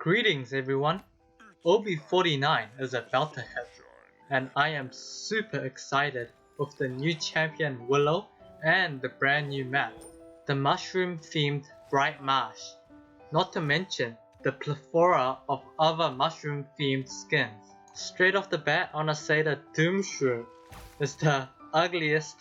Greetings everyone, OB49 is about to hit, and I am super excited with the new champion Willow and the brand new map, the mushroom themed Brightmarsh, not to mention the plethora of other mushroom themed skins. Straight off the bat, I wanna say that Doomshroom is the ugliest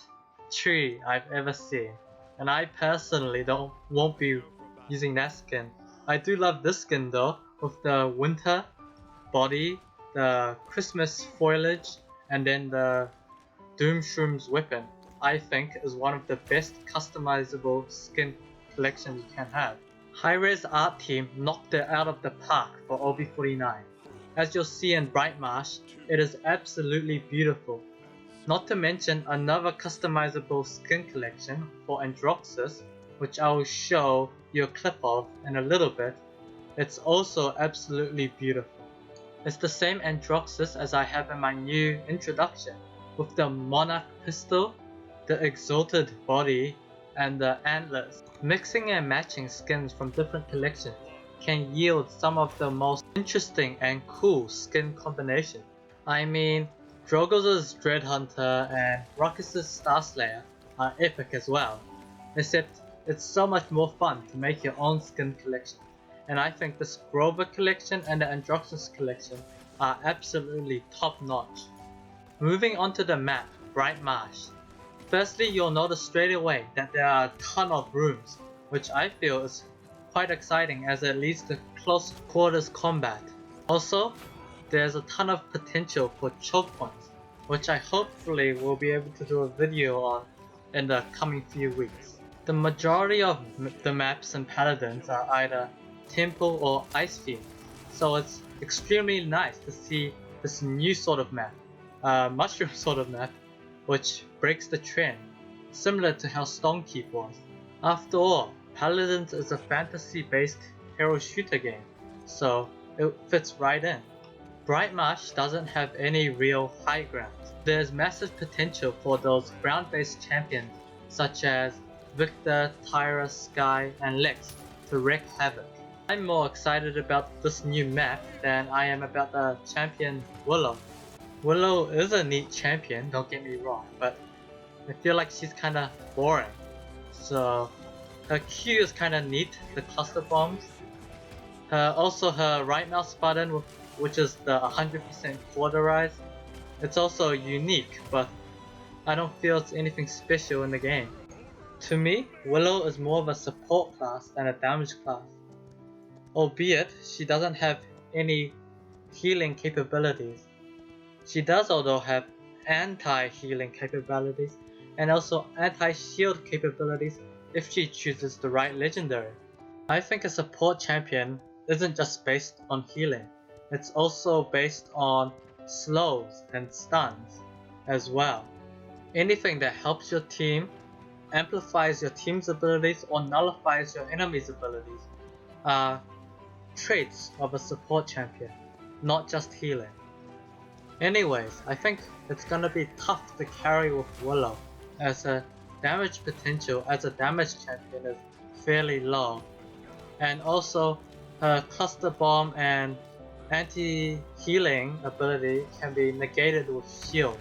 tree I've ever seen, and I personally won't be using that skin. I do love this skin though, with the winter body, the Christmas foliage, and then the Doomshroom's weapon. I think is one of the best customizable skin collections you can have. Hi-Res art team knocked it out of the park for OB49. As you'll see in Brightmarsh, it is absolutely beautiful. Not to mention another customizable skin collection for Androxus, which I will show you a clip of in a little bit. It's also absolutely beautiful. It's the same Androxus as I have in my new introduction, with the Monarch pistol, the exalted body, and the antlers. Mixing and matching skins from different collections can yield some of the most interesting and cool skin combinations. I mean, Drogo's Dread Hunter and Ruckus's Starslayer are epic as well, except it's so much more fun to make your own skin collection, and I think the Grover collection and the Androxus collection are absolutely top notch. Moving on to the map, Brightmarsh. Firstly, you'll notice straight away that there are a ton of rooms, which I feel is quite exciting as it leads to close quarters combat. Also, there's a ton of potential for choke points, which I hopefully will be able to do a video on in the coming few weeks. The majority of the maps in Paladins are either temple or ice field, so it's extremely nice to see this new sort of map, mushroom sort of map, which breaks the trend, similar to how Stonekeep was. After all, Paladins is a fantasy-based hero shooter game, so it fits right in. Brightmarsh doesn't have any real high ground. There's massive potential for those ground-based champions such as Victor, Tyra, Sky, and Lex to wreak havoc. I'm more excited about this new map than I am about the champion Willow. Willow is a neat champion, don't get me wrong, but I feel like she's kinda boring. So her Q is kinda neat, the cluster bombs. Also her right mouse button, which is the 100% quarterize. It's also unique, but I don't feel it's anything special in the game. To me, Willow is more of a support class than a damage class. Albeit, she doesn't have any healing capabilities. She does although have anti-healing capabilities and also anti-shield capabilities if she chooses the right legendary. I think a support champion isn't just based on healing, it's also based on slows and stuns as well. Anything that helps your team, amplifies your team's abilities, or nullifies your enemy's abilities are traits of a support champion, not just healing. Anyways, I think it's gonna be tough to carry with Willow, as her damage potential as a damage champion is fairly low, and also her cluster bomb and anti-healing ability can be negated with shield,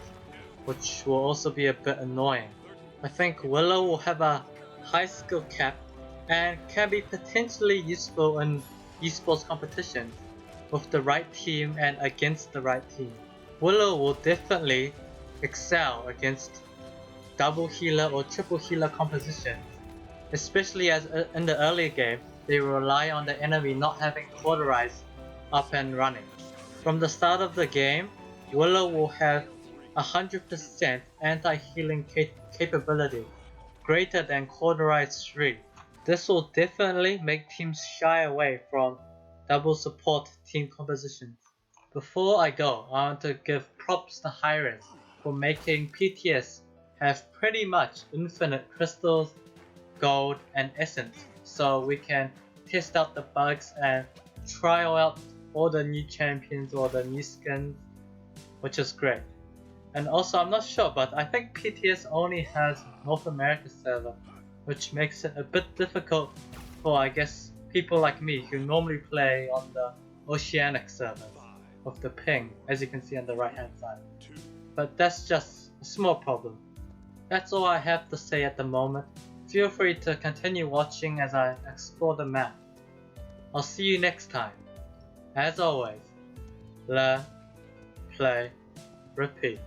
which will also be a bit annoying. I think Willow will have a high skill cap and can be potentially useful in esports competitions with the right team and against the right team. Willow will definitely excel against double healer or triple healer compositions, especially as in the earlier game they rely on the enemy not having quarterize up and running. From the start of the game, Willow will have 100% anti-healing capability, greater than quarterize 3. This will definitely make teams shy away from double support team compositions. Before I go, I want to give props to Hi-Res for making PTS have pretty much infinite crystals, gold, and essence, so we can test out the bugs and trial out all the new champions or the new skins, which is great. And also, I'm not sure, but I think PTS only has North America server, which makes it a bit difficult for, I guess, people like me who normally play on the oceanic servers of the ping, as you can see on the right hand side. But that's just a small problem. That's all I have to say at the moment. Feel free to continue watching as I explore the map. I'll see you next time. As always, learn, play, repeat.